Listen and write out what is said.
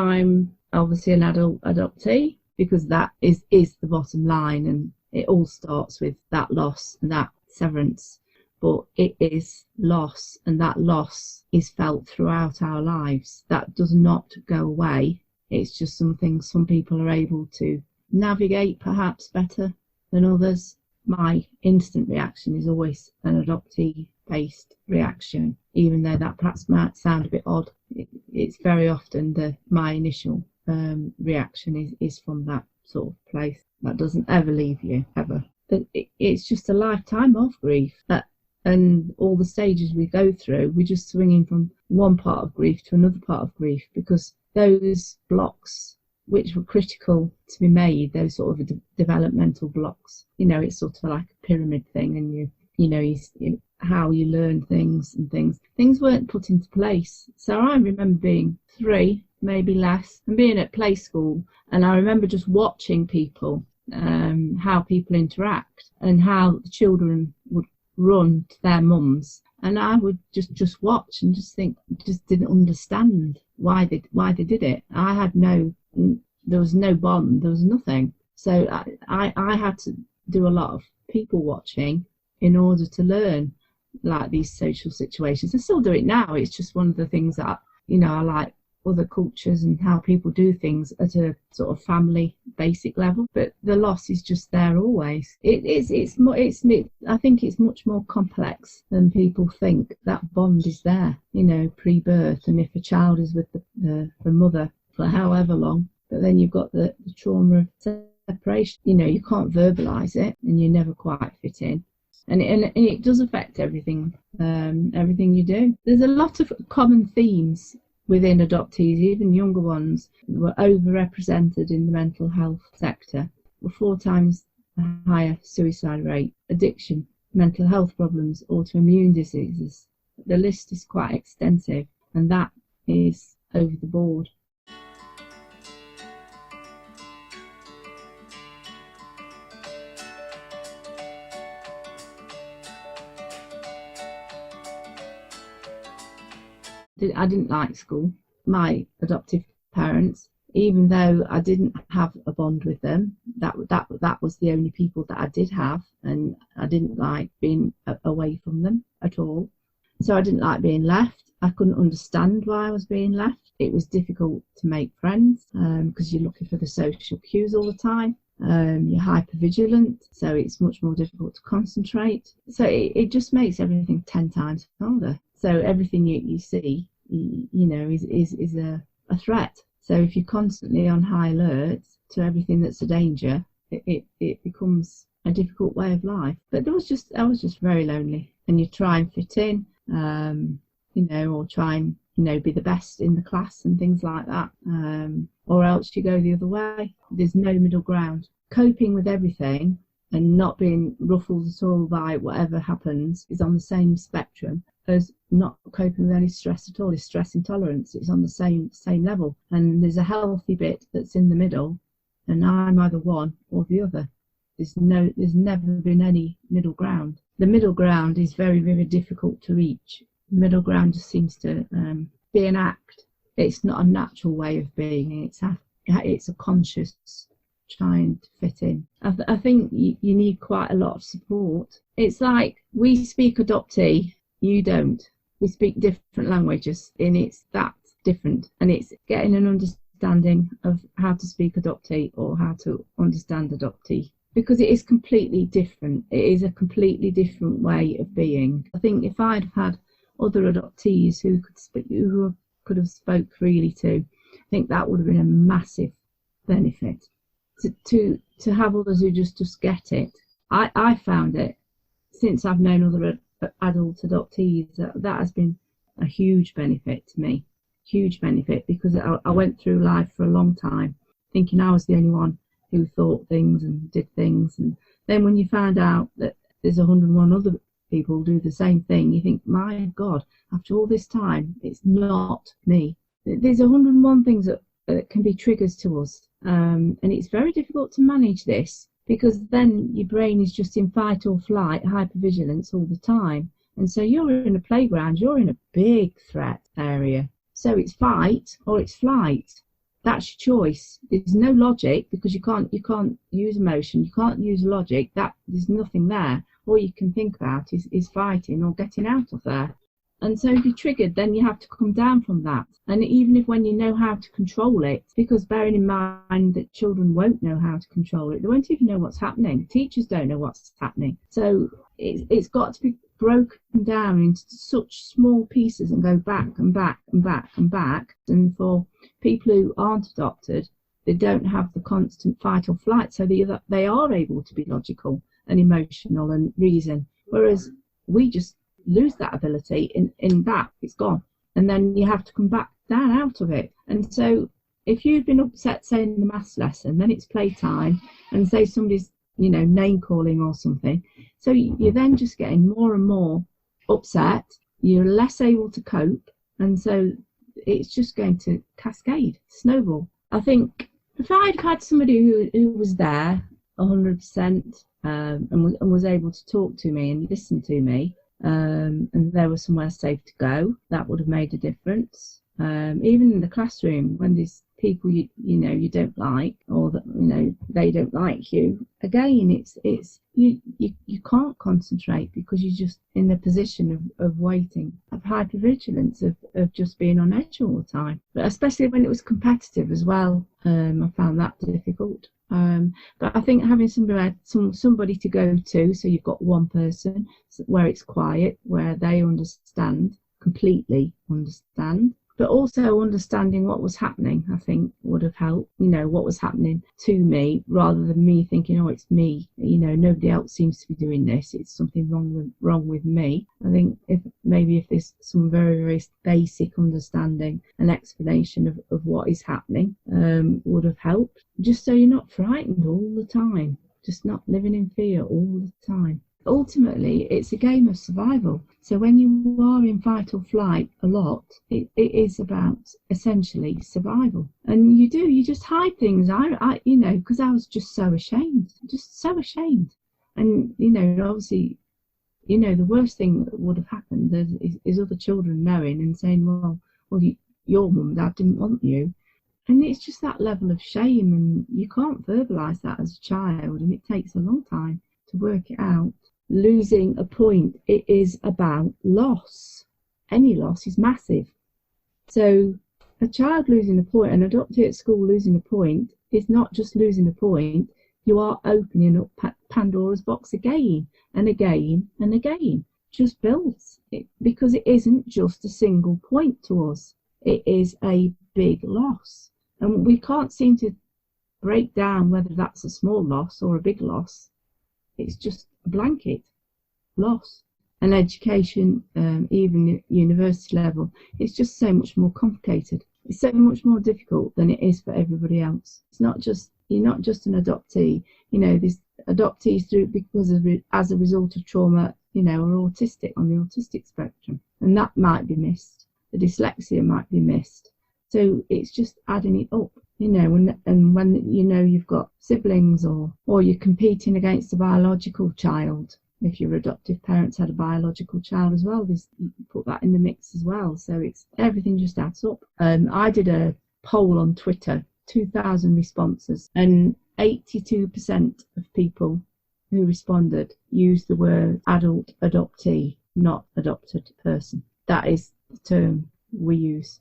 I'm obviously an adult adoptee, because that is the bottom line, and it all starts with that loss and that severance. But it is loss, and that loss is felt throughout our lives. That does not go away. It's just something some people are able to navigate perhaps better than others. My instant reaction is always an adoptee-based reaction, even though that perhaps might sound a bit odd. It's very often my initial reaction is from that sort of place. That doesn't ever leave you, ever. But it's just a lifetime of grief. And all the stages we go through, we're just swinging from one part of grief to another part of grief, because those blocks which were critical to be made, those sort of developmental blocks, it's sort of like a pyramid thing, and how you learn things weren't put into place. So I remember being 3, maybe less, and being at play school, and I remember just watching people, how people interact, and how the children would run to their mums, and I would just watch and just think, just didn't understand why they did it. There was no bond, there was nothing. So I had to do a lot of people watching in order to learn like these social situations. I still do it now. It's just one of the things that I like other cultures and how people do things at a sort of family basic level. But the loss is just there always. I think it's much more complex than people think. That bond is there, pre-birth, and if a child is with the mother for however long, but then you've got the trauma of separation. You can't verbalise it, and you never quite fit in. And it does affect everything you do. There's a lot of common themes within adoptees, even younger ones, who were overrepresented in the mental health sector, were 4 times the higher suicide rate, addiction, mental health problems, autoimmune diseases. The list is quite extensive, and that is over the board. I didn't like school. My adoptive parents, even though I didn't have a bond with them, that was the only people that I did have, and I didn't like being away from them at all. So I didn't like being left. I couldn't understand why I was being left. It was difficult to make friends because you're looking for the social cues all the time. You're hypervigilant, so it's much more difficult to concentrate. So it just makes everything 10 times harder. So everything you see, is a threat. So if you're constantly on high alert to everything that's a danger, it becomes a difficult way of life. But I was just very lonely. And you try and fit in, or try and be the best in the class and things like that, or else you go the other way. There's no middle ground. Coping with everything and not being ruffled at all by whatever happens is on the same spectrum as not coping with any stress at all. Is stress intolerance. It's on the same level, and there's a healthy bit that's in the middle, and I'm either one or the other. There's never been any middle ground. The middle ground is very, very difficult to reach. The middle ground just seems to be an act. It's not a natural way of being. It's a conscious trying to fit in. I think you need quite a lot of support. It's like we speak adoptee, you don't. We speak different languages, and it's that different. And it's getting an understanding of how to speak adoptee or how to understand adoptee, because it is completely different. It is a completely different way of being. I think if I'd had other adoptees who could have spoke freely to, I think that would have been a massive benefit. To have others who just get it. I found it, since I've known other adult adoptees, that has been a huge benefit to me. Huge benefit, because I went through life for a long time thinking I was the only one who thought things and did things, and then when you find out that there's 101 other people who do the same thing, you think, my God, after all this time, it's not me. There's 101 things that can be triggers to us, and it's very difficult to manage this, because then your brain is just in fight or flight, hypervigilance all the time. And so you're in a playground, you're in a big threat area. So it's fight or it's flight. that's your choice. There's no logic, because you can't use emotion, you can't use logic. That there's nothing there. All you can think about is fighting or getting out of there. And so if you're triggered, then you have to come down from that. And even if when you know how to control it, because bearing in mind that children won't know how to control it, they won't even know what's happening. Teachers don't know what's happening. So it's got to be broken down into such small pieces and go back and back and back and back. And for people who aren't adopted, they don't have the constant fight or flight, so they are able to be logical and emotional and reason, whereas we just lose that ability in that it's gone, and then you have to come back down out of it. And so if you've been upset, say in the maths lesson, then it's playtime, and say somebody's name calling or something, so you're then just getting more and more upset, you're less able to cope, and so it's just going to cascade, snowball. I think if I'd had somebody who was there 100% and was able to talk to me and listen to me, and there was somewhere safe to go, that would have made a difference. Even in the classroom, when there's people you don't like, or that they don't like you, again it's you can't concentrate, because you're just in the position of waiting, of hypervigilance, of just being on edge all the time. But especially when it was competitive as well, I found that difficult. But I think having somebody to go to, so you've got one person where it's quiet, where they completely understand, but also understanding what was happening, I think would have helped. What was happening to me, rather than me thinking, oh, it's me, nobody else seems to be doing this, it's something wrong with me. I think if there's some very, very basic understanding and explanation of what is happening, would have helped, just so you're not frightened all the time, just not living in fear all the time. Ultimately, it's a game of survival. So when you are in fight or flight a lot, it is about essentially survival. And you just hide things. I because I was just so ashamed. And, obviously, the worst thing that would have happened is other children knowing and saying, well, your mum and dad didn't want you. And it's just that level of shame, and you can't verbalise that as a child, and it takes a long time to work it out. Losing a point, it is about loss. Any loss is massive. So a child losing a point, an adoptee at school losing a point, is not just losing a point. You are opening up Pandora's box again and again and again. Just builds it, because it isn't just a single point to us. It is a big loss, and we can't seem to break down whether that's a small loss or a big loss. It's just a blanket loss. And education, even at university level, it's just so much more complicated. It's so much more difficult than it is for everybody else. It's not just, you're not just an adoptee. There's adoptees as a result of trauma, are autistic, on the autistic spectrum, and that might be missed. The dyslexia might be missed. So it's just adding it up. And when you've got siblings, or you're competing against a biological child. If your adoptive parents had a biological child as well, you put that in the mix as well. So everything just adds up. I did a poll on Twitter, 2,000 responses, and 82% of people who responded used the word adult adoptee, not adopted person. That is the term we use.